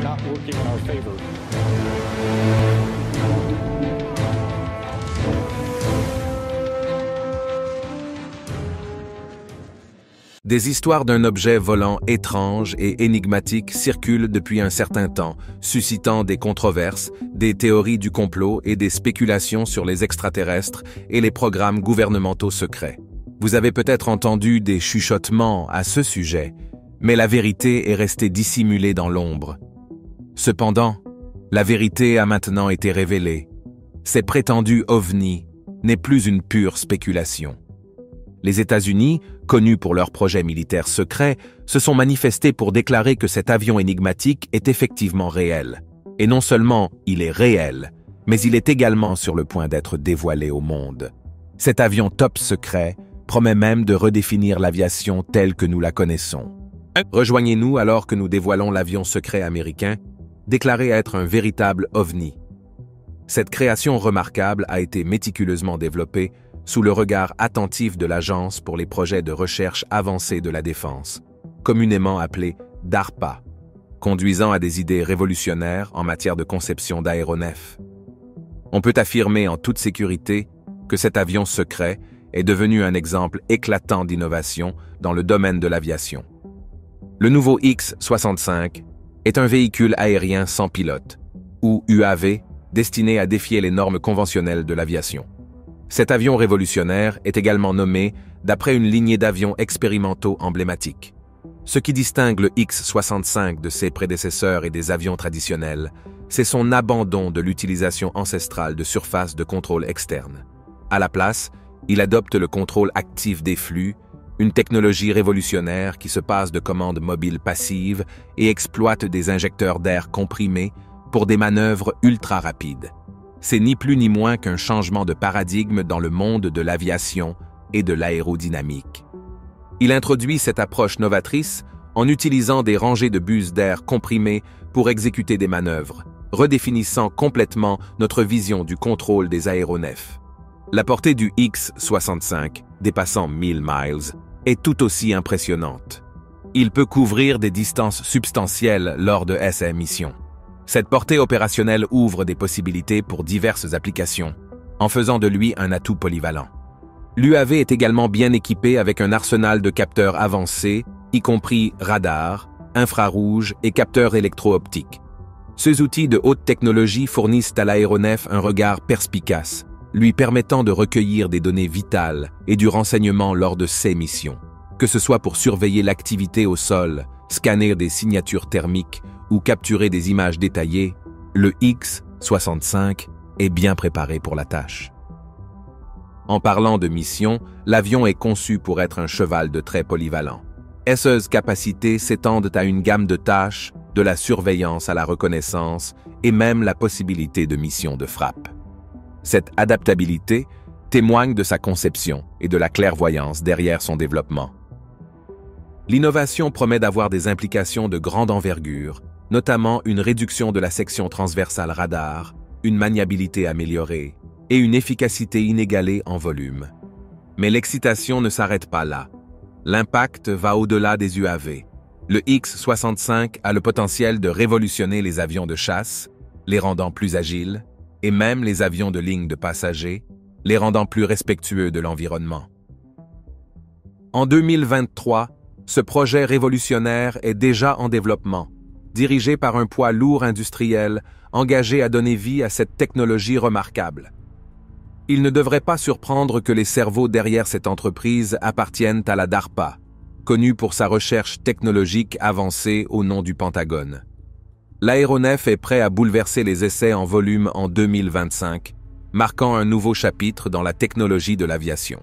not working in our favor. Des histoires d'un objet volant étrange et énigmatique circulent depuis un certain temps, suscitant des controverses, des théories du complot et des spéculations sur les extraterrestres et les programmes gouvernementaux secrets. Vous avez peut-être entendu des chuchotements à ce sujet, mais la vérité est restée dissimulée dans l'ombre. Cependant, la vérité a maintenant été révélée. Ces prétendus ovnis n'est plus une pure spéculation. Les États-Unis, connus pour leurs projets militaires secrets, se sont manifestés pour déclarer que cet avion énigmatique est effectivement réel. Et non seulement il est réel, mais il est également sur le point d'être dévoilé au monde. Cet avion top secret promet même de redéfinir l'aviation telle que nous la connaissons. Rejoignez-nous alors que nous dévoilons l'avion secret américain, déclaré être un véritable ovni. Cette création remarquable a été méticuleusement développée sous le regard attentif de l'Agence pour les projets de recherche avancée de la défense, communément appelée DARPA, conduisant à des idées révolutionnaires en matière de conception d'aéronefs. On peut affirmer en toute sécurité que cet avion secret est devenu un exemple éclatant d'innovation dans le domaine de l'aviation. Le nouveau X-65 est un véhicule aérien sans pilote, ou UAV, destiné à défier les normes conventionnelles de l'aviation. Cet avion révolutionnaire est également nommé d'après une lignée d'avions expérimentaux emblématiques. Ce qui distingue le X-65 de ses prédécesseurs et des avions traditionnels, c'est son abandon de l'utilisation ancestrale de surfaces de contrôle externe. À la place, il adopte le contrôle actif des flux, une technologie révolutionnaire qui se passe de commandes mobiles passives et exploite des injecteurs d'air comprimés pour des manœuvres ultra rapides. C'est ni plus ni moins qu'un changement de paradigme dans le monde de l'aviation et de l'aérodynamique. Il introduit cette approche novatrice en utilisant des rangées de bus d'air comprimés pour exécuter des manœuvres, redéfinissant complètement notre vision du contrôle des aéronefs. La portée du X-65, dépassant 1000 miles, est tout aussi impressionnante. Il peut couvrir des distances substantielles lors de essais missions. Cette portée opérationnelle ouvre des possibilités pour diverses applications, en faisant de lui un atout polyvalent. L'UAV est également bien équipé avec un arsenal de capteurs avancés, y compris radars, infrarouges et capteurs électro-optiques. Ces outils de haute technologie fournissent à l'aéronef un regard perspicace, lui permettant de recueillir des données vitales et du renseignement lors de ses missions, que ce soit pour surveiller l'activité au sol, scanner des signatures thermiques ou capturer des images détaillées, le X-65 est bien préparé pour la tâche. En parlant de mission, l'avion est conçu pour être un cheval de trait polyvalent. Ses capacités s'étendent à une gamme de tâches, de la surveillance à la reconnaissance et même la possibilité de missions de frappe. Cette adaptabilité témoigne de sa conception et de la clairvoyance derrière son développement. L'innovation promet d'avoir des implications de grande envergure, notamment une réduction de la section transversale radar, une maniabilité améliorée et une efficacité inégalée en volume. Mais l'excitation ne s'arrête pas là. L'impact va au-delà des UAV. Le X-65 a le potentiel de révolutionner les avions de chasse, les rendant plus agiles, et même les avions de ligne de passagers, les rendant plus respectueux de l'environnement. En 2023, ce projet révolutionnaire est déjà en développement, dirigé par un poids lourd industriel engagé à donner vie à cette technologie remarquable. Il ne devrait pas surprendre que les cerveaux derrière cette entreprise appartiennent à la DARPA, connue pour sa recherche technologique avancée au nom du Pentagone. L'aéronef est prêt à bouleverser les essais en volume en 2025, marquant un nouveau chapitre dans la technologie de l'aviation.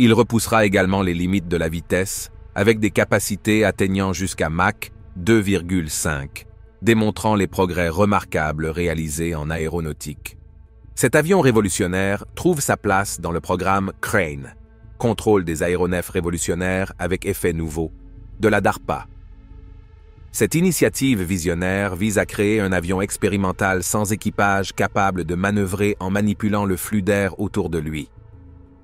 Il repoussera également les limites de la vitesse, avec des capacités atteignant jusqu'à Mach 2,5, démontrant les progrès remarquables réalisés en aéronautique. Cet avion révolutionnaire trouve sa place dans le programme Crane, contrôle des aéronefs révolutionnaires avec effet nouveau, de la DARPA. Cette initiative visionnaire vise à créer un avion expérimental sans équipage capable de manœuvrer en manipulant le flux d'air autour de lui.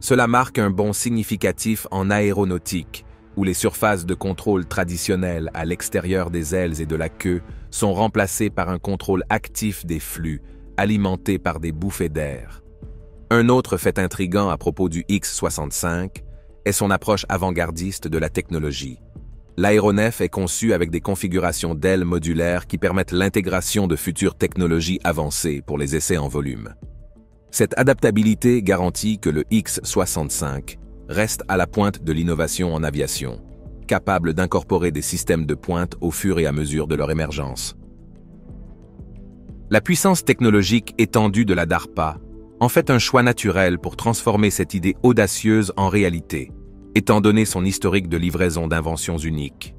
Cela marque un bond significatif en aéronautique, où les surfaces de contrôle traditionnelles à l'extérieur des ailes et de la queue sont remplacées par un contrôle actif des flux, alimentés par des bouffées d'air. Un autre fait intriguant à propos du X-65 est son approche avant-gardiste de la technologie. L'aéronef est conçu avec des configurations d'ailes modulaires qui permettent l'intégration de futures technologies avancées pour les essais en volume. Cette adaptabilité garantit que le X-65 reste à la pointe de l'innovation en aviation, capable d'incorporer des systèmes de pointe au fur et à mesure de leur émergence. La puissance technologique étendue de la DARPA en fait un choix naturel pour transformer cette idée audacieuse en réalité, étant donné son historique de livraison d'inventions uniques.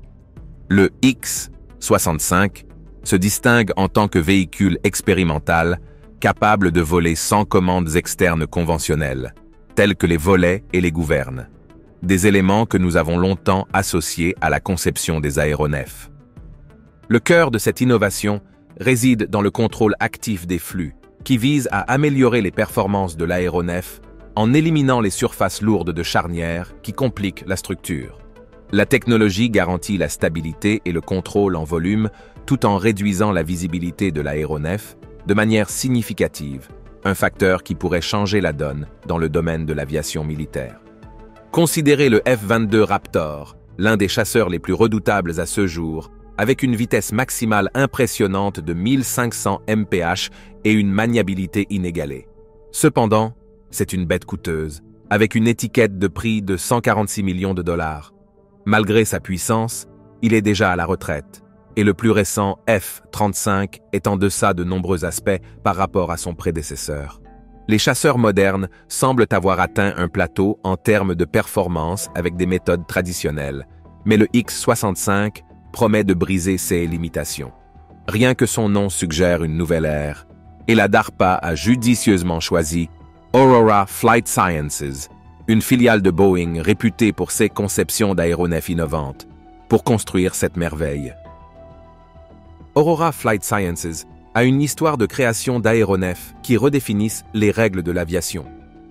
Le X-65 se distingue en tant que véhicule expérimental capable de voler sans commandes externes conventionnelles, telles que les volets et les gouvernes, des éléments que nous avons longtemps associés à la conception des aéronefs. Le cœur de cette innovation réside dans le contrôle actif des flux, qui vise à améliorer les performances de l'aéronef en éliminant les surfaces lourdes de charnières qui compliquent la structure. La technologie garantit la stabilité et le contrôle en volume tout en réduisant la visibilité de l'aéronef de manière significative, un facteur qui pourrait changer la donne dans le domaine de l'aviation militaire. Considérez le F-22 Raptor, l'un des chasseurs les plus redoutables à ce jour, avec une vitesse maximale impressionnante de 1500 mph et une maniabilité inégalée. Cependant, c'est une bête coûteuse, avec une étiquette de prix de 146 millions de dollars. Malgré sa puissance, il est déjà à la retraite, et le plus récent F-35 est en deçà de nombreux aspects par rapport à son prédécesseur. Les chasseurs modernes semblent avoir atteint un plateau en termes de performance avec des méthodes traditionnelles, mais le X-65 promet de briser ces limitations. Rien que son nom suggère une nouvelle ère, et la DARPA a judicieusement choisi Aurora Flight Sciences, une filiale de Boeing réputée pour ses conceptions d'aéronefs innovantes, pour construire cette merveille. Aurora Flight Sciences a une histoire de création d'aéronefs qui redéfinissent les règles de l'aviation.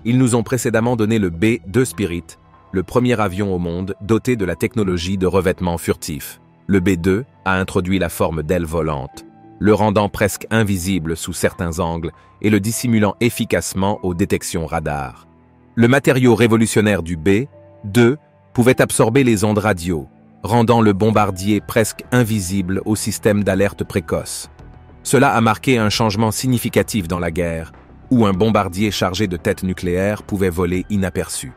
Ils nous ont précédemment donné le B-2 Spirit, le premier avion au monde doté de la technologie de revêtement furtif. Le B-2 a introduit la forme d'aile volante, le rendant presque invisible sous certains angles et le dissimulant efficacement aux détections radar. Le matériau révolutionnaire du B-2 pouvait absorber les ondes radio, rendant le bombardier presque invisible au système d'alerte précoce. Cela a marqué un changement significatif dans la guerre, où un bombardier chargé de têtes nucléaires pouvait voler inaperçu.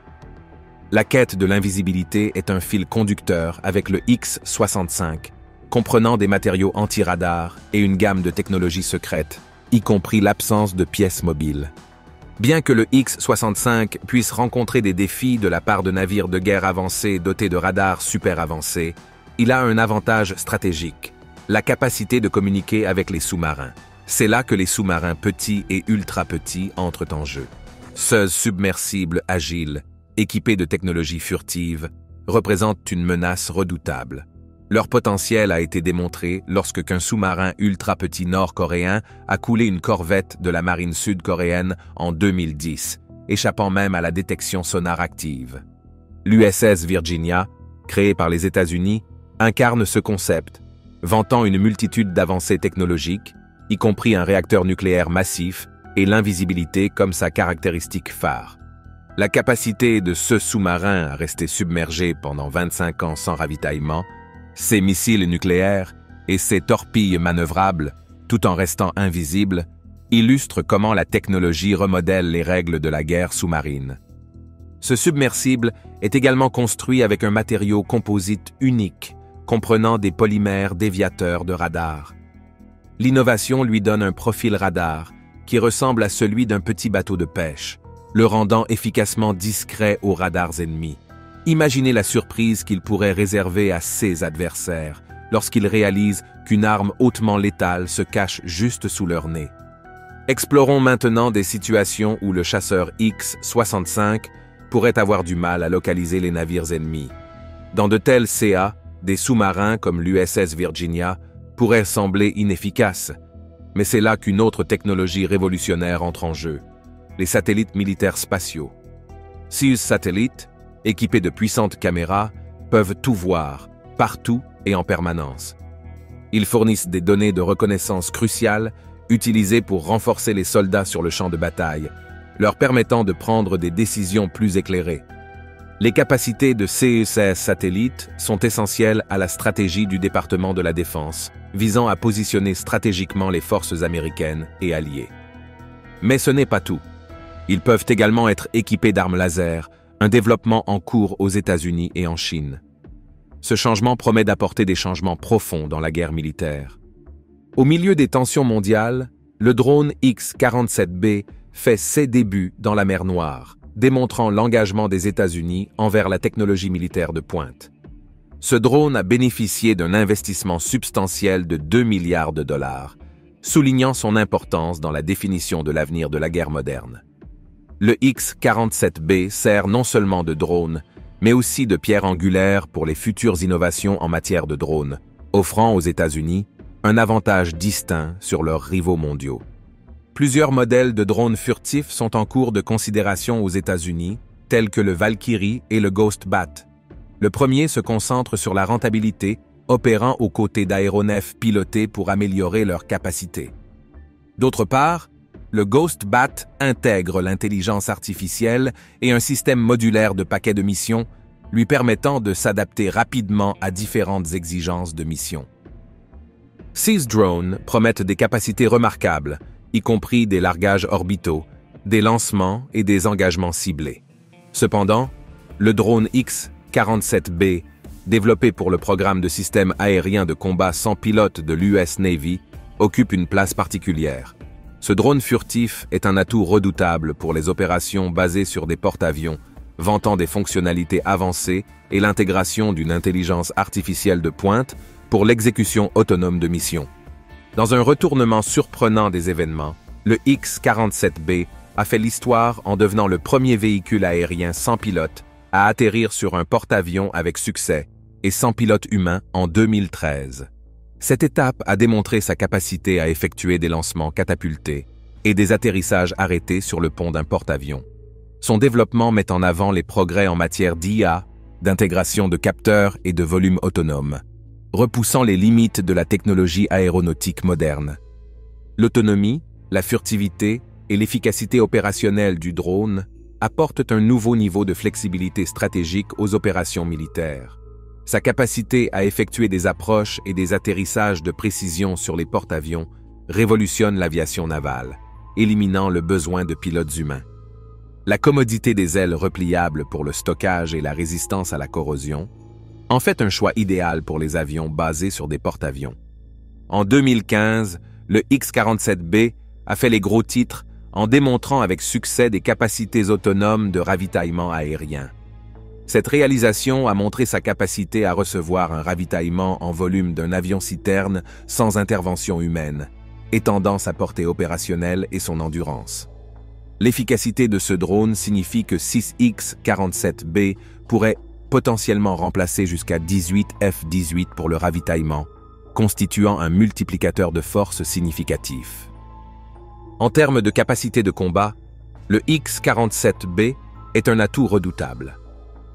La quête de l'invisibilité est un fil conducteur avec le X-65, comprenant des matériaux anti-radar et une gamme de technologies secrètes, y compris l'absence de pièces mobiles. Bien que le X-65 puisse rencontrer des défis de la part de navires de guerre avancés dotés de radars super avancés, il a un avantage stratégique, la capacité de communiquer avec les sous-marins. C'est là que les sous-marins petits et ultra petits entrent en jeu. Ceux submersibles agiles, équipés de technologies furtives, représentent une menace redoutable. Leur potentiel a été démontré lorsque qu'un sous-marin ultra petit nord-coréen a coulé une corvette de la marine sud-coréenne en 2010, échappant même à la détection sonar active. L'USS Virginia, créée par les États-Unis, incarne ce concept, vantant une multitude d'avancées technologiques, y compris un réacteur nucléaire massif et l'invisibilité comme sa caractéristique phare. La capacité de ce sous-marin à rester submergé pendant 25 ans sans ravitaillement, ses missiles nucléaires et ses torpilles manœuvrables, tout en restant invisibles, illustrent comment la technologie remodèle les règles de la guerre sous-marine. Ce submersible est également construit avec un matériau composite unique, comprenant des polymères déviateurs de radar. L'innovation lui donne un profil radar qui ressemble à celui d'un petit bateau de pêche, le rendant efficacement discret aux radars ennemis. Imaginez la surprise qu'il pourrait réserver à ses adversaires lorsqu'ils réalisent qu'une arme hautement létale se cache juste sous leur nez. Explorons maintenant des situations où le chasseur X-65 pourrait avoir du mal à localiser les navires ennemis. Dans de tels CA, des sous-marins comme l'USS Virginia pourraient sembler inefficaces, mais c'est là qu'une autre technologie révolutionnaire entre en jeu, les satellites militaires spatiaux. Ces satellites, équipés de puissantes caméras, peuvent tout voir, partout et en permanence. Ils fournissent des données de reconnaissance cruciales utilisées pour renforcer les soldats sur le champ de bataille, leur permettant de prendre des décisions plus éclairées. Les capacités de CECS satellites sont essentielles à la stratégie du département de la Défense, visant à positionner stratégiquement les forces américaines et alliées. Mais ce n'est pas tout. Ils peuvent également être équipés d'armes laser, un développement en cours aux États-Unis et en Chine. Ce changement promet d'apporter des changements profonds dans la guerre militaire. Au milieu des tensions mondiales, le drone X-47B fait ses débuts dans la mer Noire, démontrant l'engagement des États-Unis envers la technologie militaire de pointe. Ce drone a bénéficié d'un investissement substantiel de 2 milliards de dollars, soulignant son importance dans la définition de l'avenir de la guerre moderne. Le X-47B sert non seulement de drone, mais aussi de pierre angulaire pour les futures innovations en matière de drones, offrant aux États-Unis un avantage distinct sur leurs rivaux mondiaux. Plusieurs modèles de drones furtifs sont en cours de considération aux États-Unis, tels que le Valkyrie et le Ghost Bat. Le premier se concentre sur la rentabilité, opérant aux côtés d'aéronefs pilotés pour améliorer leurs capacités. D'autre part, le Ghost Bat intègre l'intelligence artificielle et un système modulaire de paquets de missions, lui permettant de s'adapter rapidement à différentes exigences de mission. Ces drones promettent des capacités remarquables, y compris des largages orbitaux, des lancements et des engagements ciblés. Cependant, le drone X-47B, développé pour le programme de système aérien de combat sans pilote de l'US Navy, occupe une place particulière. Ce drone furtif est un atout redoutable pour les opérations basées sur des porte-avions, vantant des fonctionnalités avancées et l'intégration d'une intelligence artificielle de pointe pour l'exécution autonome de missions. Dans un retournement surprenant des événements, le X-47B a fait l'histoire en devenant le premier véhicule aérien sans pilote à atterrir sur un porte-avions avec succès et sans pilote humain en 2013. Cette étape a démontré sa capacité à effectuer des lancements catapultés et des atterrissages arrêtés sur le pont d'un porte-avions. Son développement met en avant les progrès en matière d'IA, d'intégration de capteurs et de volume autonome, repoussant les limites de la technologie aéronautique moderne. L'autonomie, la furtivité et l'efficacité opérationnelle du drone apportent un nouveau niveau de flexibilité stratégique aux opérations militaires. Sa capacité à effectuer des approches et des atterrissages de précision sur les porte-avions révolutionne l'aviation navale, éliminant le besoin de pilotes humains. La commodité des ailes repliables pour le stockage et la résistance à la corrosion en fait un choix idéal pour les avions basés sur des porte-avions. En 2015, le X-47B a fait les gros titres en démontrant avec succès des capacités autonomes de ravitaillement aérien. Cette réalisation a montré sa capacité à recevoir un ravitaillement en volume d'un avion-citerne sans intervention humaine, étendant sa portée opérationnelle et son endurance. L'efficacité de ce drone signifie que 6X-47B pourrait potentiellement remplacer jusqu'à 18 F-18 pour le ravitaillement, constituant un multiplicateur de force significatif. En termes de capacité de combat, le X-47B est un atout redoutable.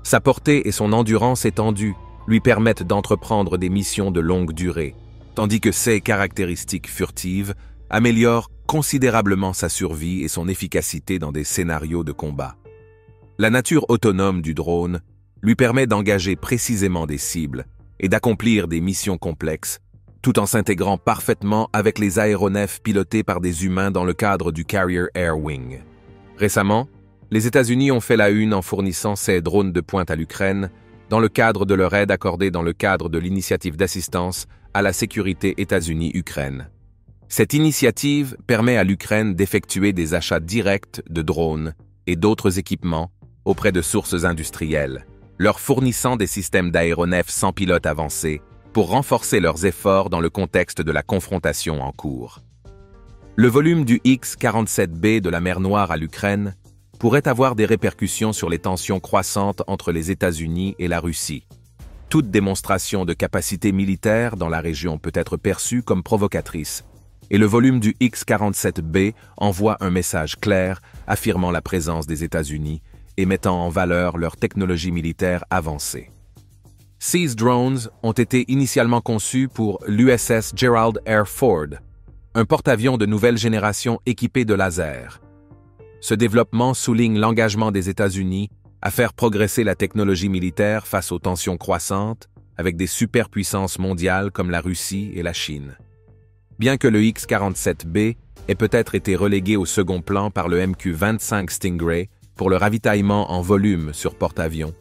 Sa portée et son endurance étendue lui permettent d'entreprendre des missions de longue durée, tandis que ses caractéristiques furtives améliorent considérablement sa survie et son efficacité dans des scénarios de combat. La nature autonome du drone lui permet d'engager précisément des cibles et d'accomplir des missions complexes, tout en s'intégrant parfaitement avec les aéronefs pilotés par des humains dans le cadre du Carrier Air Wing. Récemment, les États-Unis ont fait la une en fournissant ces drones de pointe à l'Ukraine dans le cadre de leur aide accordée dans le cadre de l'initiative d'assistance à la sécurité États-Unis-Ukraine. Cette initiative permet à l'Ukraine d'effectuer des achats directs de drones et d'autres équipements auprès de sources industrielles, leur fournissant des systèmes d'aéronefs sans pilote avancés pour renforcer leurs efforts dans le contexte de la confrontation en cours. Le volume du X-47B de la mer Noire à l'Ukraine pourrait avoir des répercussions sur les tensions croissantes entre les États-Unis et la Russie. Toute démonstration de capacité militaire dans la région peut être perçue comme provocatrice, et le volume du X-47B envoie un message clair affirmant la présence des États-Unis et mettant en valeur leur technologie militaire avancée. Ces drones ont été initialement conçus pour l'USS Gerald R. Ford, un porte-avions de nouvelle génération équipé de lasers. Ce développement souligne l'engagement des États-Unis à faire progresser la technologie militaire face aux tensions croissantes avec des superpuissances mondiales comme la Russie et la Chine. Bien que le X-47B ait peut-être été relégué au second plan par le MQ-25 Stingray pour le ravitaillement en volume sur porte-avions,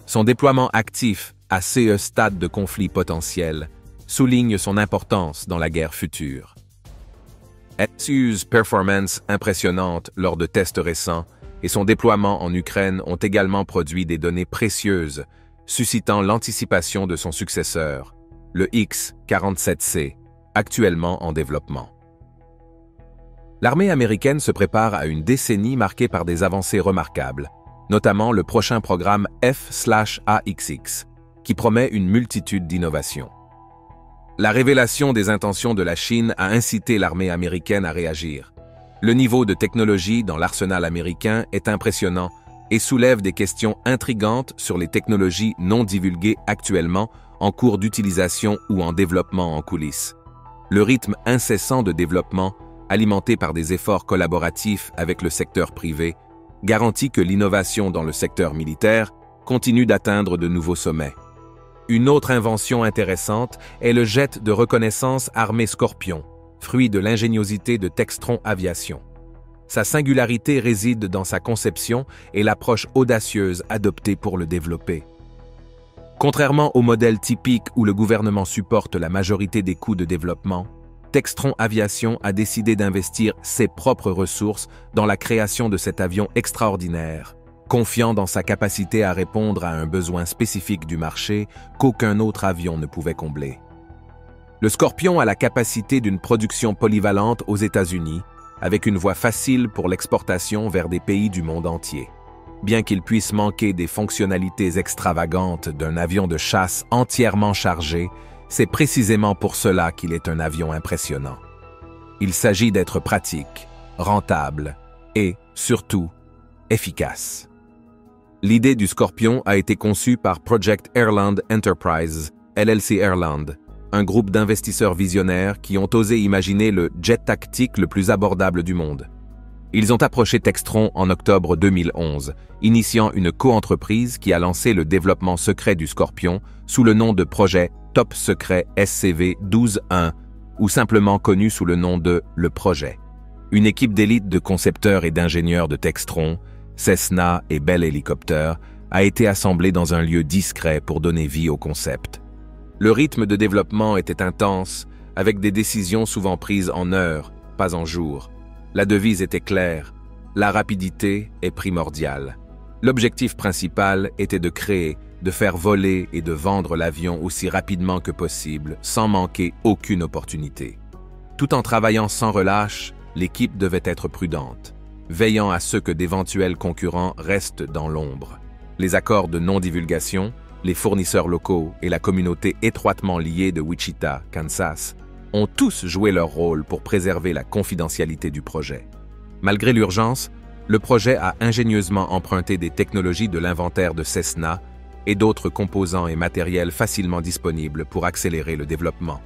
son déploiement actif à ce stade de conflit potentiel souligne son importance dans la guerre future. Ses performances impressionnantes lors de tests récents et son déploiement en Ukraine ont également produit des données précieuses, suscitant l'anticipation de son successeur, le X-47C, actuellement en développement. L'armée américaine se prépare à une décennie marquée par des avancées remarquables, notamment le prochain programme F/AXX, qui promet une multitude d'innovations. La révélation des intentions de la Chine a incité l'armée américaine à réagir. Le niveau de technologie dans l'arsenal américain est impressionnant et soulève des questions intrigantes sur les technologies non divulguées actuellement en cours d'utilisation ou en développement en coulisses. Le rythme incessant de développement, alimenté par des efforts collaboratifs avec le secteur privé, garantit que l'innovation dans le secteur militaire continue d'atteindre de nouveaux sommets. Une autre invention intéressante est le jet de reconnaissance armé Scorpion, fruit de l'ingéniosité de Textron Aviation. Sa singularité réside dans sa conception et l'approche audacieuse adoptée pour le développer. Contrairement au modèle typique où le gouvernement supporte la majorité des coûts de développement, Textron Aviation a décidé d'investir ses propres ressources dans la création de cet avion extraordinaire, confiant dans sa capacité à répondre à un besoin spécifique du marché qu'aucun autre avion ne pouvait combler. Le Scorpion a la capacité d'une production polyvalente aux États-Unis, avec une voie facile pour l'exportation vers des pays du monde entier. Bien qu'il puisse manquer des fonctionnalités extravagantes d'un avion de chasse entièrement chargé, c'est précisément pour cela qu'il est un avion impressionnant. Il s'agit d'être pratique, rentable et, surtout, efficace. L'idée du Scorpion a été conçue par Project Airland Enterprises, LLC Airland, un groupe d'investisseurs visionnaires qui ont osé imaginer le jet tactique le plus abordable du monde. Ils ont approché Textron en octobre 2011, initiant une coentreprise qui a lancé le développement secret du Scorpion sous le nom de projet Top Secret SCV-12-1 ou simplement connu sous le nom de Le Projet. Une équipe d'élite de concepteurs et d'ingénieurs de Textron, Cessna et Bell Helicopter a été assemblée dans un lieu discret pour donner vie au concept. Le rythme de développement était intense, avec des décisions souvent prises en heures, pas en jours. La devise était claire, la rapidité est primordiale. L'objectif principal était de créer, de faire voler et de vendre l'avion aussi rapidement que possible, sans manquer aucune opportunité. Tout en travaillant sans relâche, l'équipe devait être prudente, veillant à ce que d'éventuels concurrents restent dans l'ombre. Les accords de non-divulgation, les fournisseurs locaux et la communauté étroitement liée de Wichita, Kansas, ont tous joué leur rôle pour préserver la confidentialité du projet. Malgré l'urgence, le projet a ingénieusement emprunté des technologies de l'inventaire de Cessna et d'autres composants et matériels facilement disponibles pour accélérer le développement.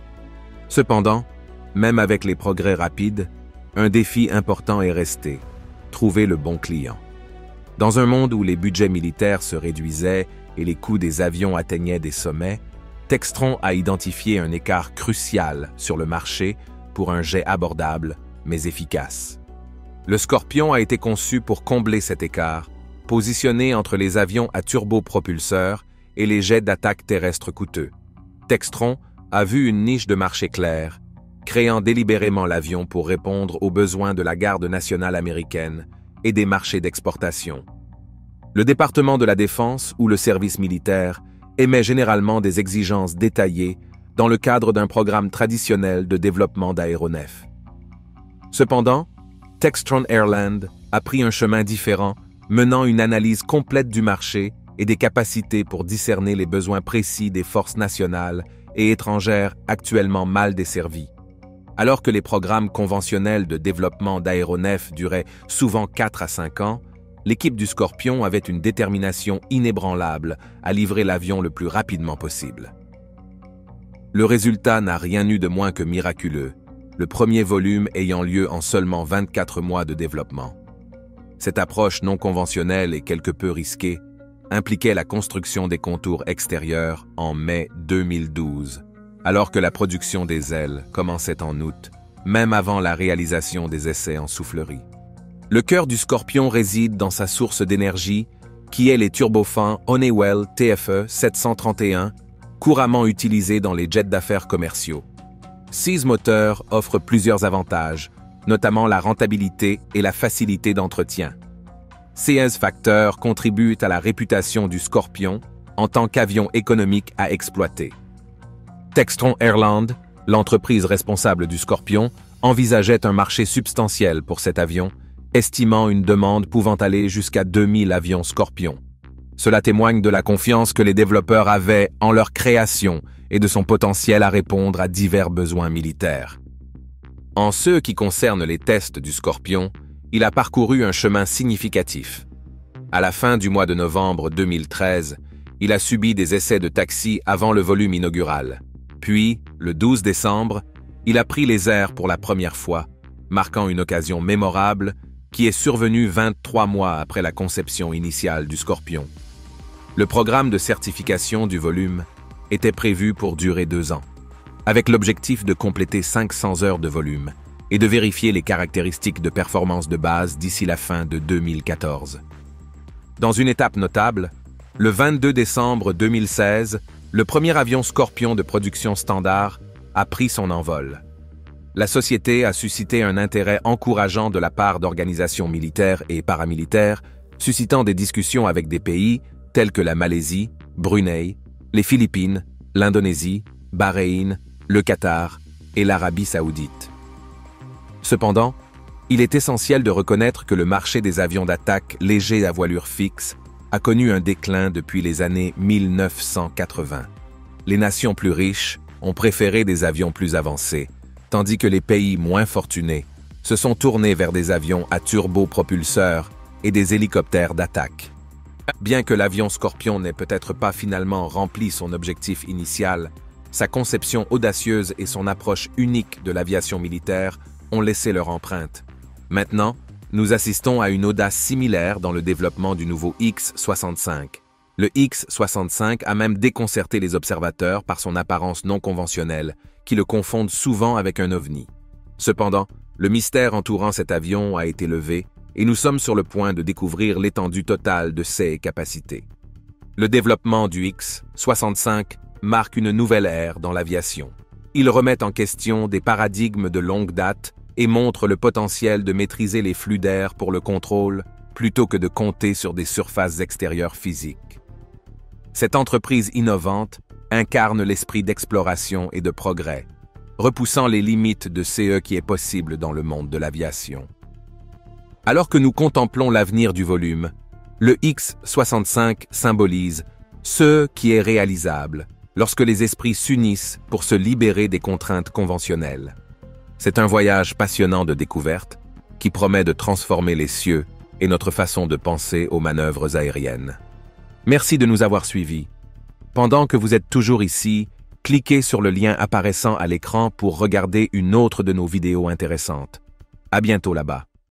Cependant, même avec les progrès rapides, un défi important est resté, trouver le bon client. Dans un monde où les budgets militaires se réduisaient et les coûts des avions atteignaient des sommets, Textron a identifié un écart crucial sur le marché pour un jet abordable, mais efficace. Le Scorpion a été conçu pour combler cet écart, positionné entre les avions à turbopropulseurs et les jets d'attaque terrestre coûteux. Textron a vu une niche de marché claire, créant délibérément l'avion pour répondre aux besoins de la Garde nationale américaine et des marchés d'exportation. Le département de la Défense ou le service militaire émet généralement des exigences détaillées dans le cadre d'un programme traditionnel de développement d'aéronefs. Cependant, Textron Airland a pris un chemin différent, menant une analyse complète du marché et des capacités pour discerner les besoins précis des forces nationales et étrangères actuellement mal desservies. Alors que les programmes conventionnels de développement d'aéronefs duraient souvent 4 à 5 ans, l'équipe du Scorpion avait une détermination inébranlable à livrer l'avion le plus rapidement possible. Le résultat n'a rien eu de moins que miraculeux, le premier volume ayant lieu en seulement 24 mois de développement. Cette approche non conventionnelle et quelque peu risquée impliquait la construction des contours extérieurs en mai 2012, alors que la production des ailes commençait en août, même avant la réalisation des essais en soufflerie. Le cœur du Scorpion réside dans sa source d'énergie, qui est les turbofans Honeywell TFE 731, couramment utilisés dans les jets d'affaires commerciaux. Ces moteurs offrent plusieurs avantages, notamment la rentabilité et la facilité d'entretien. Ces facteurs contribuent à la réputation du Scorpion en tant qu'avion économique à exploiter. Textron Airland, l'entreprise responsable du Scorpion, envisageait un marché substantiel pour cet avion, estimant une demande pouvant aller jusqu'à 2000 avions Scorpion. Cela témoigne de la confiance que les développeurs avaient en leur création et de son potentiel à répondre à divers besoins militaires. En ce qui concerne les tests du Scorpion, il a parcouru un chemin significatif. À la fin du mois de novembre 2013, il a subi des essais de taxi avant le volume inaugural. Puis, le 12 décembre, il a pris les airs pour la première fois, marquant une occasion mémorable qui est survenue 23 mois après la conception initiale du Scorpion. Le programme de certification du volume était prévu pour durer 2 ans, avec l'objectif de compléter 500 heures de volume et de vérifier les caractéristiques de performance de base d'ici la fin de 2014. Dans une étape notable, le 22 décembre 2016, le premier avion Scorpion de production standard a pris son envol. La société a suscité un intérêt encourageant de la part d'organisations militaires et paramilitaires, suscitant des discussions avec des pays tels que la Malaisie, Brunei, les Philippines, l'Indonésie, Bahreïn, le Qatar et l'Arabie saoudite. Cependant, il est essentiel de reconnaître que le marché des avions d'attaque légers à voilure fixe a connu un déclin depuis les années 1980. Les nations plus riches ont préféré des avions plus avancés, tandis que les pays moins fortunés se sont tournés vers des avions à turbopropulseurs et des hélicoptères d'attaque. Bien que l'avion Scorpion n'ait peut-être pas finalement rempli son objectif initial, sa conception audacieuse et son approche unique de l'aviation militaire ont laissé leur empreinte. Maintenant, nous assistons à une audace similaire dans le développement du nouveau X-65. Le X-65 a même déconcerté les observateurs par son apparence non conventionnelle, qui le confondent souvent avec un ovni. Cependant, le mystère entourant cet avion a été levé et nous sommes sur le point de découvrir l'étendue totale de ses capacités. Le développement du X-65 marque une nouvelle ère dans l'aviation. Il remet en question des paradigmes de longue date et montre le potentiel de maîtriser les flux d'air pour le contrôle plutôt que de compter sur des surfaces extérieures physiques. Cette entreprise innovante incarne l'esprit d'exploration et de progrès, repoussant les limites de ce qui est possible dans le monde de l'aviation. Alors que nous contemplons l'avenir du volume, le X-65 symbolise ce qui est réalisable lorsque les esprits s'unissent pour se libérer des contraintes conventionnelles. C'est un voyage passionnant de découverte qui promet de transformer les cieux et notre façon de penser aux manœuvres aériennes. Merci de nous avoir suivis. Pendant que vous êtes toujours ici, cliquez sur le lien apparaissant à l'écran pour regarder une autre de nos vidéos intéressantes. À bientôt là-bas.